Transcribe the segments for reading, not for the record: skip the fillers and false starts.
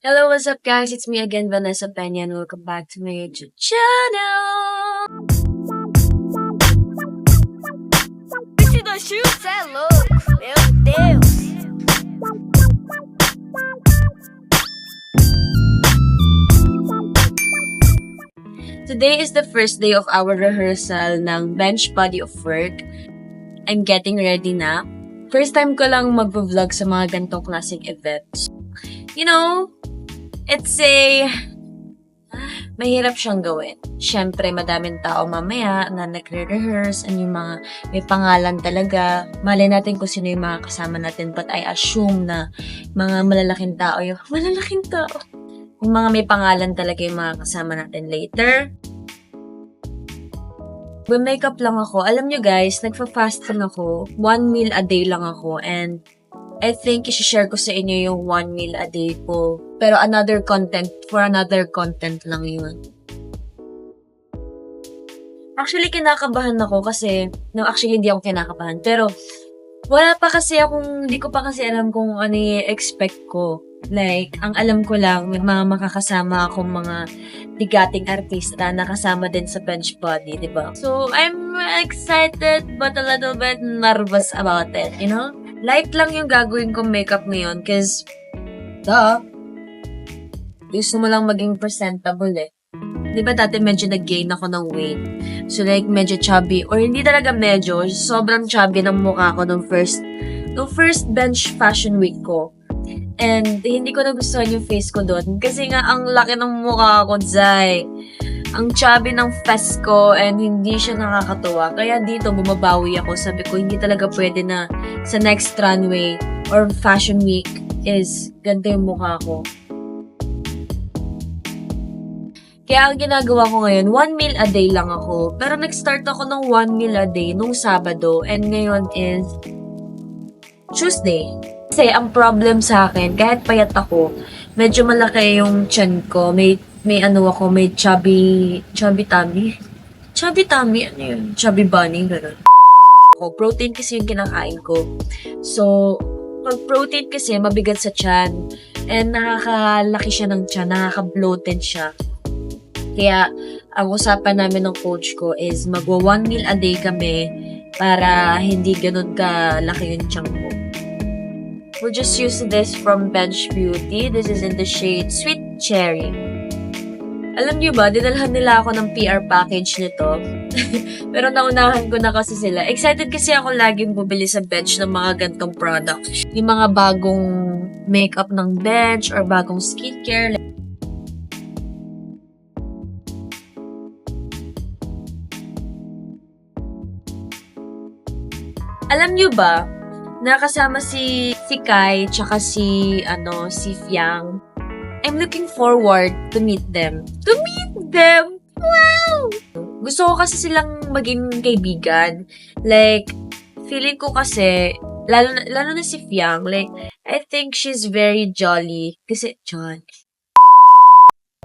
Hello, what's up guys? It's me again, Vanessa Peña, and welcome back to my YouTube channel! Bicho da Chiu, cê é louco, meu Deus. Today is the first day of our rehearsal ng bench body of work. I'm getting ready na. First time ko lang mag-vlog sa mga ganitong classic events. You know, mahirap siyang gawin. Siyempre, madaming tao mamaya na nagre-rehearse and yung mga may pangalan talaga. Malay natin kung sino yung mga kasama natin, but I assume na mga malalaking tao yung malalaking tao. Yung mga may pangalan talaga yung mga kasama natin later. Makeup lang ako. Alam nyo guys, nagfa-fasting ako. 1 meal a day lang ako and I think isi-share ko sa inyo yung 1 meal a day ko. Pero another content lang yun. Actually, kinakabahan ako kasi, actually hindi ako kinakabahan. Pero, hindi ko pa kasi alam kung ano i-expect ko. Like, ang alam ko lang, may mga makakasama akong mga bigating artista na kasama din sa bench body, di ba? So, I'm excited but a little bit nervous about it, you know? Light lang yung gagawin kong makeup ngayon kasi, gusto mo lang maging presentable eh. Di ba dati medyo nag-gain ako ng weight? So like, medyo chubby. Or hindi talaga medyo, sobrang chubby ng mukha ko nung first bench fashion week ko. And hindi ko nagustuhan yung face ko doon. Kasi nga, ang laki ng mukha ko, Zay. Ang chubby ng face ko and hindi siya nakakatuwa. Kaya dito, bumabawi ako. Sabi ko, hindi talaga pwede na sa next runway or fashion week is ganito yung mukha ko. Kaya ang ginagawa ko ngayon, 1 meal a day lang ako. Pero nag-start ako ng 1 meal a day nung Sabado. And ngayon is Tuesday. Kasi ang problem sa akin, kahit payat ako, medyo malaki yung tiyan ko. May chubby tummy. Chubby tummy? Ano yun? Chubby bunny? Ganun. Protein kasi yung kinakain ko. So, pag protein kasi, mabigat sa tiyan. And nakakalaki siya ng tiyan. Nakaka-bloated siya. Kaya, ang usapan namin ng coach ko is magwa 1 meal a day kami para hindi ganun kalaki yung tiyan ko. We'll just use this from Bench Beauty. This is in the shade Sweet Cherry. Alam niyo ba, dinalhan nila ako ng PR package nito. Pero naunahan ko na kasi sila. Excited kasi ako laging bumili sa Bench ng mga gantong products. Yung mga bagong makeup ng Bench or bagong skincare. Alam niyo ba, nakasama si Kai tsaka si Fiang. I'm looking forward to meet them. Wow! Gusto ko kasi silang maging kaibigan. Like, feeling ko kasi, lalo na si Fiang, like, I think she's very jolly. Kasi,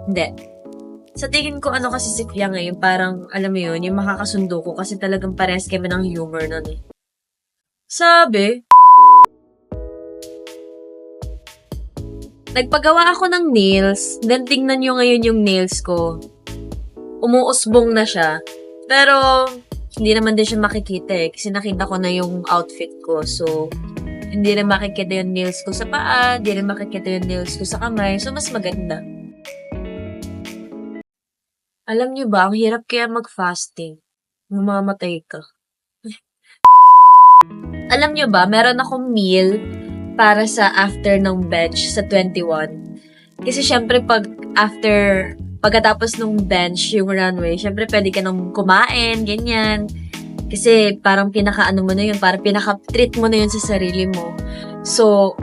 Hindi. Sa tingin ko, kasi si Fiang yung parang, alam mo yun, yung makakasundo ko kasi talagang parehas kami ng humor nun eh. Sabi, nagpagawa ako ng nails, then tingnan nyo ngayon yung nails ko. Umuusbong na siya. Pero, hindi naman din siya makikita eh, kasi nakita ko na yung outfit ko. So, hindi rin makikita yung nails ko sa paa, hindi rin makikita yung nails ko sa kamay. So, mas maganda. Alam nyo ba, ang hirap kaya mag-fasting. Mamamatay ka. Alam nyo ba, meron akong meal para sa after ng bench sa 21. Kasi syempre pagkatapos ng bench, yung runway, syempre pwede ka nang kumain, ganyan. Kasi parang pinaka-ano mo na yun, parang pinaka-treat mo na yun sa sarili mo. So,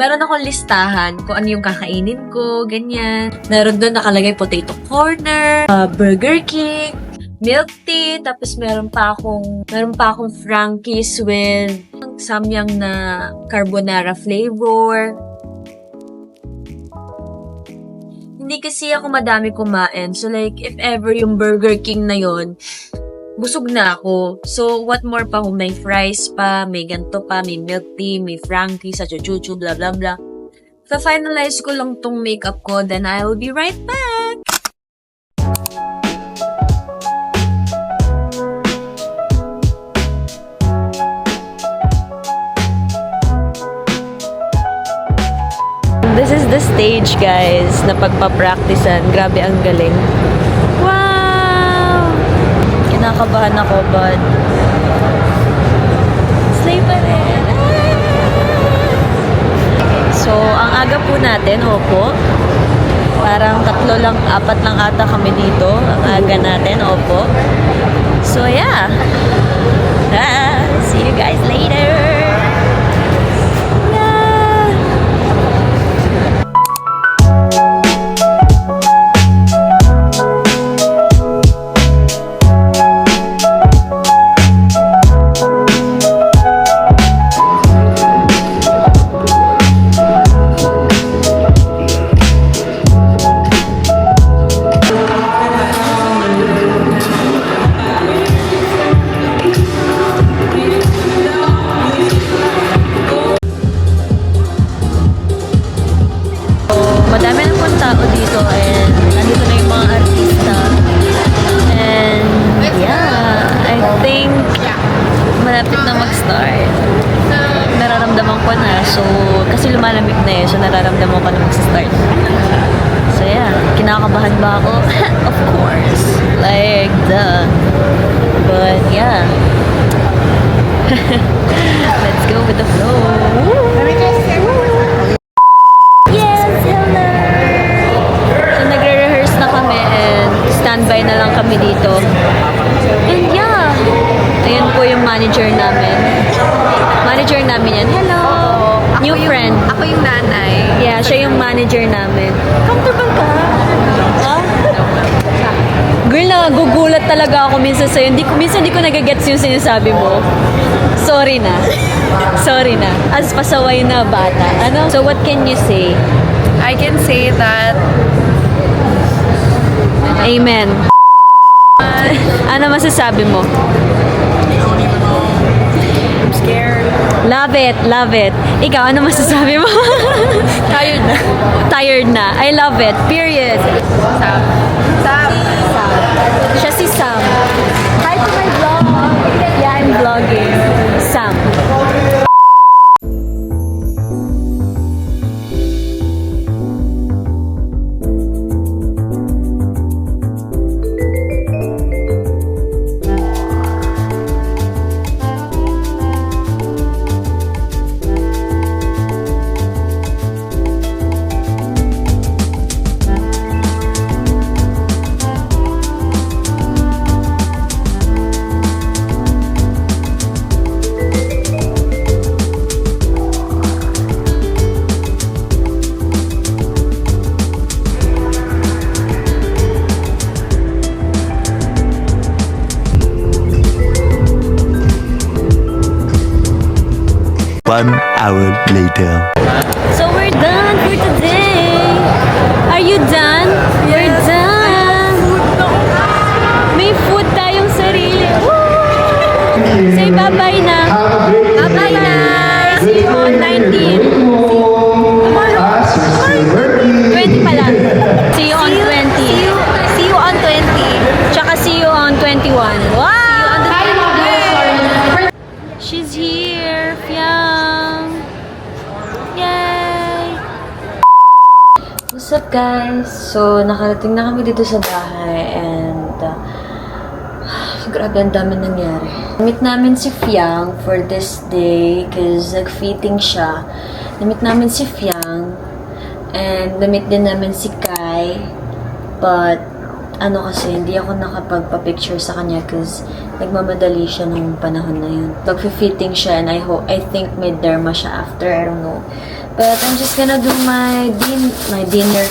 meron akong listahan kung ano yung kakainin ko, ganyan. Meron doon nakalagay potato corner, Burger King, milk tea, tapos meron pa akong Frankie's with samyang na carbonara flavor. Hindi kasi ako madami kumain. So like, if ever yung Burger King na yon, busog na ako. So, what more pa may fries pa, may ganto pa, may milk tea, may Frankie sa chuchuchu, blah blah blah. Finalize ko lang tong makeup ko, then I will be right back! This is the stage, guys, na pagpa-practicean. Grabe, ang galing. Wow! Kinakabahan ako, but slay pa rin. So, ang aga po natin, opo. Parang 3 lang, 4 lang ata kami dito. Ang aga natin, opo. So, yeah. See you guys later. Yeah. Madami na pong tao dito and nandito na yung mga artista. And yeah, I think malapit na mag-start. Nararamdaman ko na. So, kasi lumalamig na eh. So, nararamdaman ko na mag-start. So, yeah. Kinakabahan ba ako? Of course. Like, duh. But, yeah. Let's go with the flow. Yes, hello! So, nagre-rehearse na kami and standby na lang kami dito. And yeah, ayan po yung manager namin. Manager namin yan. Hello! New friend. Ako yung nanay. Yeah, siya yung manager namin. Comfortable ka? Ha? Girl, nagugulat talaga ako minsan sa'yo. Minsan di ko nagagets yung sinasabi mo. Sorry na. Sorry na. As pasaway na bata. Ano? So, what can you say? I can say that Amen. Ano masasabi mo? I'm scared. Love it, love it. Ikaw, ano masasabi mo? Tired na. Tired na. I love it. Period. Sam. Sam. Siya si Sam. Hi to my vlog. Yeah, I'm vlogging. Sam. One hour later. So we're done for today. Are you done? We're done. May food tayong sarili. Woo! Say bye-bye na. Bye-bye na. See you on 19. 20 pa lang. See you on 20. See you on 20. Tsaka see you on 21. Wow! She's here, Fiang! Yay! What's up, guys? So, nakarating na kami dito sa bahay and grabe, ang dami nangyari. Namit namin si Fiang for this day because nag-fitting siya. Namit namin si Fiang and namit din namin si Kai, but ano kasi, hindi ako nakapagpa-picture sa kanya because nagmamadali siya nung panahon na yun. Mag-fitting siya and I think may derma siya after, I don't know. But I'm just gonna do my dinner,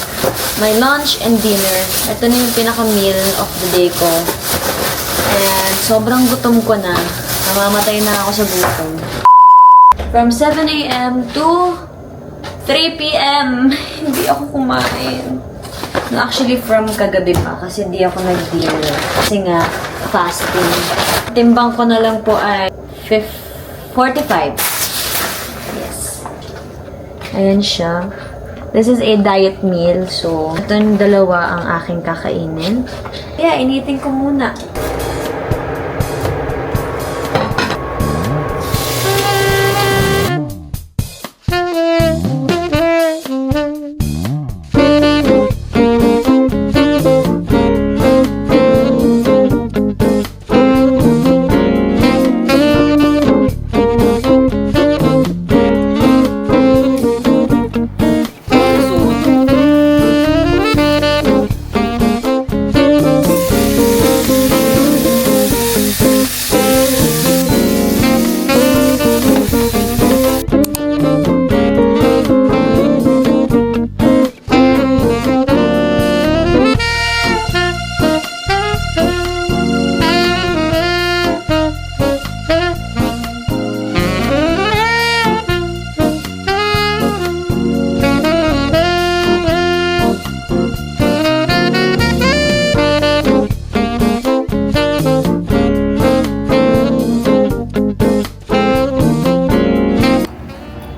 my lunch and dinner. Ito na yung pinaka-meal of the day ko. And sobrang gutom ko na. Namamatay na ako sa gutom. From 7 a.m. to 3 p.m. hindi ako kumain. No, actually, from kagabi pa kasi di ako nag-dinner. Kasi nga, fasting. Timbang ko na lang po ay 45. Yes. Ayan siya. This is a diet meal. So, ito yung dalawa ang aking kakainin. Kaya, initin ko muna.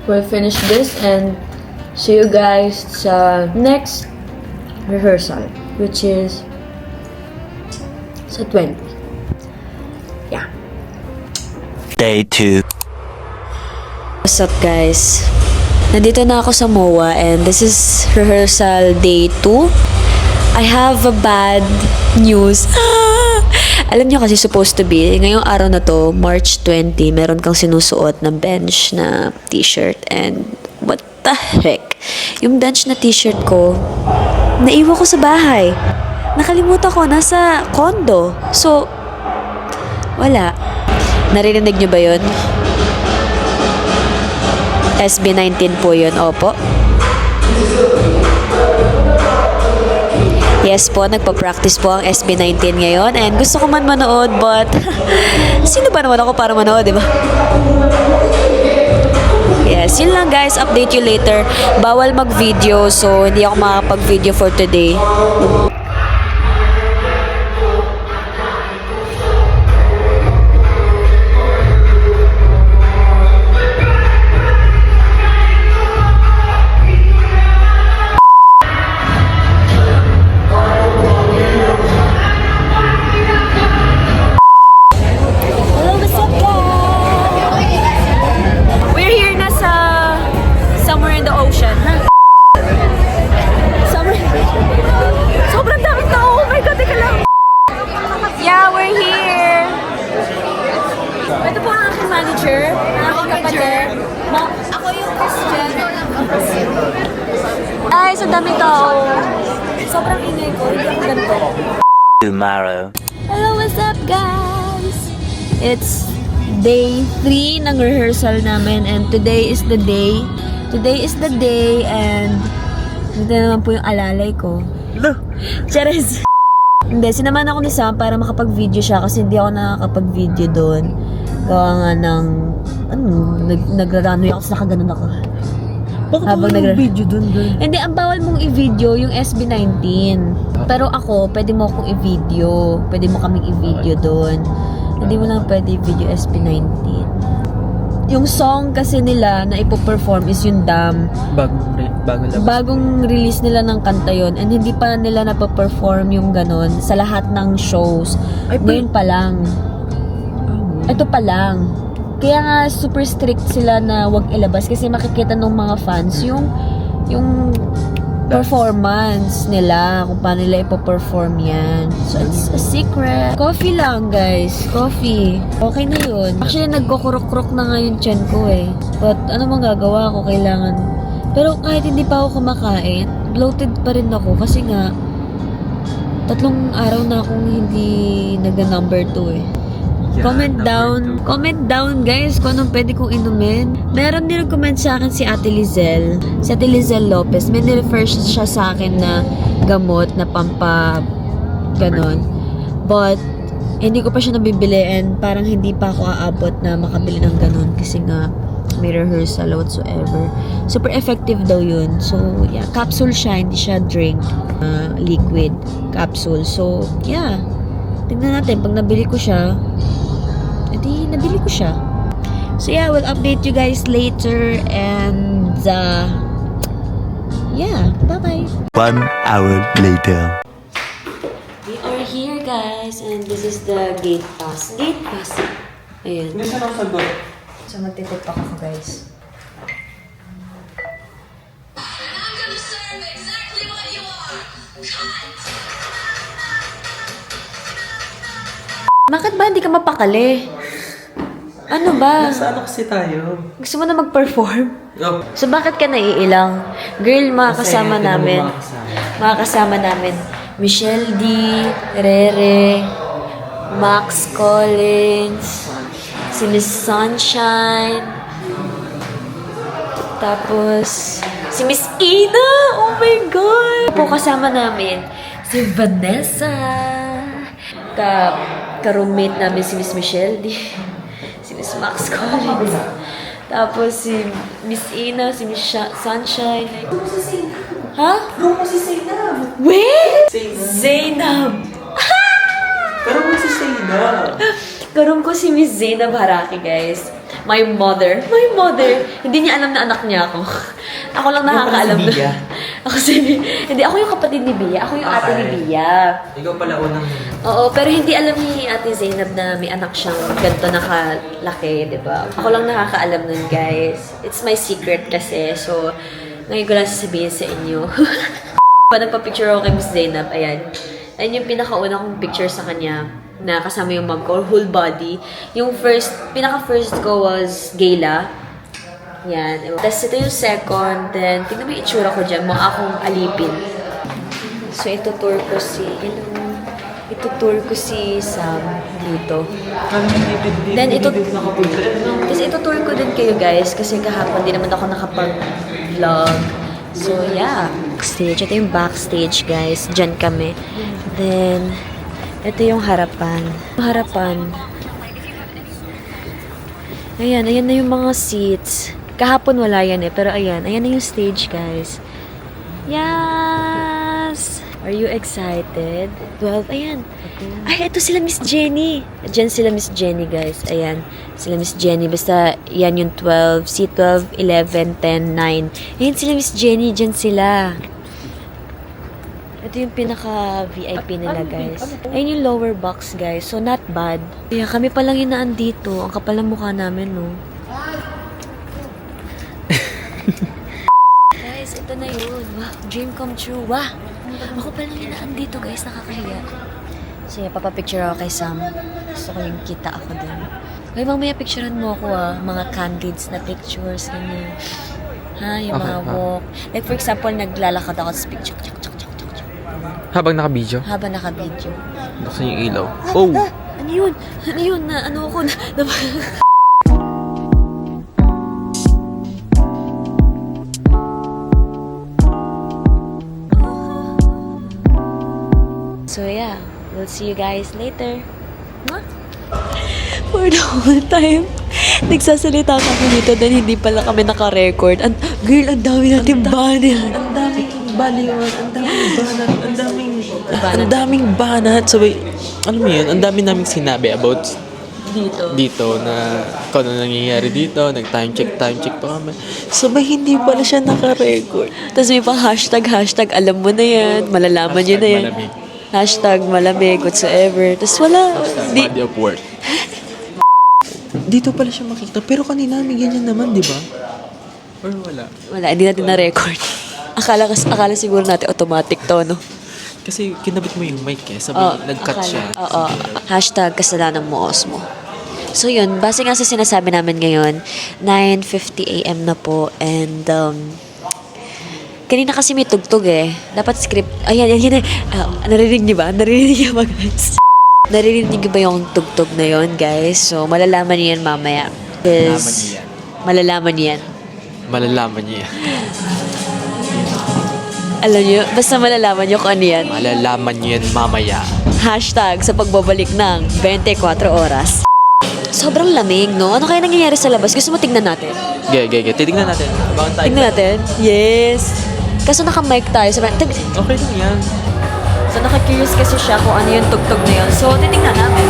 We'll finish this and see you guys sa next rehearsal, which is sa 20. Yeah. Day 2. What's up, guys? Nandito na ako sa MOA and this is rehearsal day 2. I have a bad news. Alam niyo kasi supposed to be, ngayong araw na to, March 20, meron kang sinusuot na bench na t-shirt and what the heck? Yung bench na t-shirt ko, naiwan ko sa bahay. Nakalimutan ko, nasa condo. So, wala. Narinig niyo ba yun? SB19 po yun, opo. Yes po, nagpa-practice po ang SB19 ngayon and gusto ko man manood but sino ba naman ako para manood, di ba? Yes, yun lang guys. Update you later. Bawal mag-video so hindi ako makakapag-video for today. We're here na sa somewhere in the ocean. Sobrang daming tao. Oh my God, teka lang. Yeah, we're here. Ito po ang aking manager, ang aking kapatid. Ako yung Christian. Ay, so daming tao. Sobrang ingay ko. Hindi ako ganito. Tomorrow. Hello, what's up, guys? It's day 3 ng rehearsal namin and today is the day. Today is the day and ito naman po yung alalay ko. Charis! Hindi, sinamahan ako ni Sam para makapag-video siya kasi hindi ako nakakapag-video doon. Gawa nga ng, nagraranoy ako sa nakaganon ako. Bakit habang video dun? Hindi, ang bawal mong i-video yung SB19. Pero ako, pwede mo akong i-video. Pwede mo kaming i-video doon. Hindi mo lang pwede i-video SB19. Yung song kasi nila na ipo-perform is yung Dam. Bagong release nila ng kanta yon and hindi pa nila napaperform yung ganon sa lahat ng shows. Ngayon pa lang. Ito pa lang. Kaya nga super strict sila na wag ilabas kasi makikita ng mga fans yung performance nila, kung paano nila ipo-perform yan. So, it's a secret. Coffee lang, guys. Coffee. Okay na yun. Actually, nagkukurok-kurok na nga yung tiyan ko eh. But, ano mang gagawa ko, kailangan. Pero kahit hindi pa ako kumakain, bloated pa rin ako kasi nga, 3 araw na akong hindi nag-number 2 eh. Comment down guys kung anong pwede kong inumin. Meron din nag-comment sa akin si Ate Lizelle Lopez. May nirefer siya sa akin na gamot na pampa ganon. But hindi ko pa siya nabibili and parang hindi pa ako aabot na makabili ng ganon kasi nga may rehearsal whatsoever. Super effective daw yun. So yeah, capsule siya, hindi siya drink. Liquid capsule. So yeah, tingnan natin pag nabili ko siya. Edi, nabili ko siya. So yeah, we'll update you guys later and yeah, bye-bye. 1 hour later. We are here, guys, and this is the gate pass. Gate pass. Ayan. Hindi siya nakasagot. So, magtitiktok ako, guys. Bakit ba hindi ka mapakali? Ano ba? Nasa ano kasi tayo? Gusto mo na mag-perform? Go. So, bakit ka naiilang? Girl, mga kasama namin. Mga kasama namin. Michelle D, Rere, Max Collins, si Miss Sunshine, tapos si Miss Ina! Oh my God! Po kasama namin si Vanessa, ka-roommate namin si Miss Michelle D, si Miss Max Collins, tapos si Miss Ina, si Miss Sunshine. Ha? Go mo si Zainab. Wait! Zainab! Pero mo si Zainab. Karoon ko si Miss Zainab Haraki, guys. My mother. Hindi niya alam na anak niya ako. Ako lang nakakaalam si Bia. Hindi, ako yung kapatid ni Bia. Ako yung ate ni Bia. Ikaw pala unang... Oo, pero hindi alam ni Ate Zainab na may anak siyang ganito nakalaki, di ba? Ako lang nakakaalam nun, guys. It's my secret kasi, so ngayon ko lang sasabihin sa inyo. Pa nagpa-picture ako kay Miss Zainab, ayan. Ayan yung pinakauna kong picture sa kanya na kasama yung mom ko, whole body. Yung pinaka-first ko was Gayla. Yan. Tapos ito yung second, then tingnan mo yung itsura ko dyan, mukha akong alipin. So, itutour ko si Sam dito. Then, tapos itutour ko din kayo, guys, kasi kahapon di naman ako nakapag-vlog. So, yeah. Backstage. Ito yung backstage, guys. Diyan kami. Then, ito yung harapan. Ayan na yung mga seats. Kahapon wala yan pero ayan na yung stage, guys. Yes! Are you excited? 12, ayan. Ay, ito sila Miss Jenny. Diyan sila Miss Jenny, guys. Ayan, sila Miss Jenny. Basta, yan yung 12, C12, 11, 10, 9. Ayan sila Miss Jenny, diyan sila. Ito yung pinaka-VIP nila, guys. Ayun yung lower box, guys. So, not bad. Kaya kami palang yung naandito. Ang kapal ng mukha namin, no? Guys, ito na yun. Wow, dream come true. Wow! Ako palang yung naandito, guys. Nakakahiya. Sige, papapicture ako kay Sam. Gusto ko yung kita ako din. Ay, mamaya picturean mo ako, mga candids na pictures, ganyan. Ha, yung mga walk. Like, for example, naglalakad ako sa picture. Habang naka-video? Habang naka-video. Buksan yung ilaw. Oh! Ano yun? Ano yun? Ano ako? So yeah, we'll see you guys later. Huh? For the whole time, nagsasalita kami dito dahil hindi pala kami naka-record. Girl, ang dami natin banner. Ang daming baliwan, ang daming banat. So, alam mo yun, ang dami naming sinabi about dito na kung ano nangyayari dito, nag-time check pa kami. So, ba hindi pala siya naka-record? Tapos may pa hashtag, alam mo na yan, malalaman nyo na yan. Malamig. Hashtag malamig, whatsoever. Tapos wala. Body of work. Dito pala siya makita. Pero kanina may ganyan naman, di ba? Or wala? Wala, hindi natin na-record. Akala siguro natin automatic to, no? Kasi kinabit mo yung mic eh. Sabi, nag-cut siya. Oo. Hashtag kasalanan mo, Osmo. So yun, base nga sa sinasabi namin ngayon, 9:50 a.m. na po. And, kanina kasi may tugtog eh. Dapat script. Ayan. Narinig niyo ba? Narinig niyo ba, guys? Narinig niyo ba yung tugtog na yon, guys? So, malalaman niyo yan mamaya. Malalaman niyo yan. Malalaman niya. Alam niyo, basta malalaman niyo kung ano yan. Malalaman niyo yan mamaya. Hashtag sa pagbabalik ng 24 oras. Sobrang lamig, no? Ano kaya nangyayari sa labas? Gusto mo tignan natin? Titignan natin. Abangan tayo. Tignan natin? Yes! Kaso naka-mic tayo. Okay lang yan. So, naka-curious kasi siya kung ano yung tugtog na yun. So, titignan namin.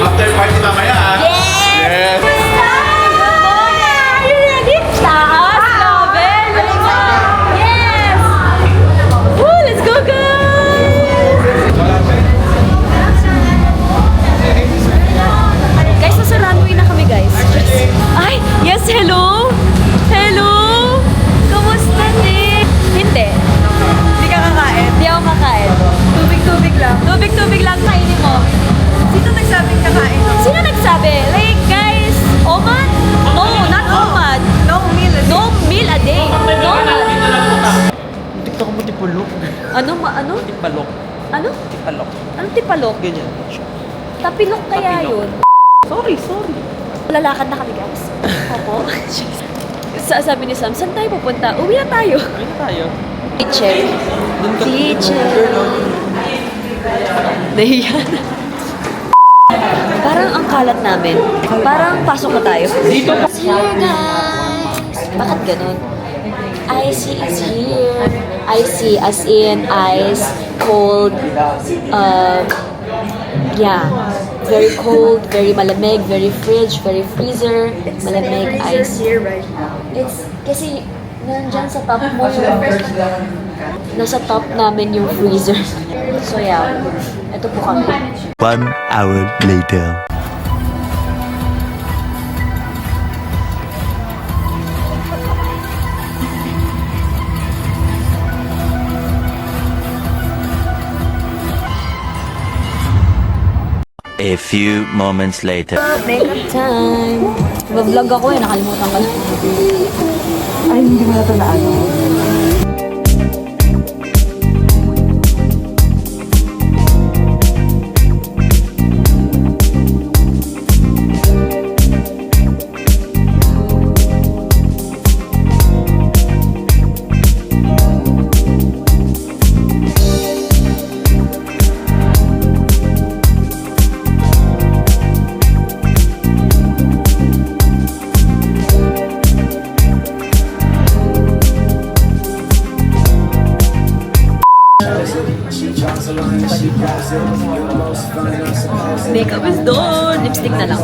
After party mamaya, ah. Yes! Yes! Yes, hello? Hello? Kamusta, Nick? Hindi. Hindi ka kakain. Hindi ako kakain. Tubig-tubig lang. Tubig-tubig lang kainin mo. Sino nagsabing kakain? Sino nagsabi? Like, guys, Omad? No, not Omad. No meal. No meal a day. No. TikTok mo tipulok. Ano? Ano? Tipalok. Ano? Tipalok. Anong tipalok? Ganyan. Tapilok kaya yun? Sorry. Lalakad na kami, guys. Opo. Sabi ni Sam, saan tayo pupunta? Uwi na tayo. Uwi na tayo. Teacher. Teacher. Nahiya na. Parang ang kalat namin. Parang pasok na tayo. Dito pa. Here, guys. Bakit ganun? Icy is here. Icy as in ice, cold, yeah. Very cold, very malamig, very fridge, very freezer, malamig, ice. It's kasi nandyan sa top mo yung nasa top namin yung freezer. So yeah, ito po kami. 1 hour later. A few moments later. Makeup time. Mag-vlog ako eh, nakalimutan ko na. Ay, hindi mo na ito na ano. Makeup is done. Lipstick na lang.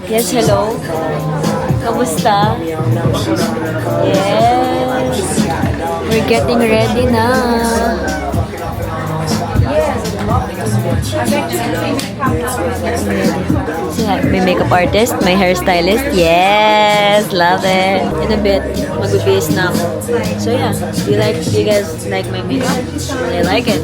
Yes, hello. Kamusta? Yes. We're getting ready na. So, may makeup artist, may hairstylist. Yes, love it. In a bit, mag-base na ako. So yeah, do you guys like my makeup? I like it.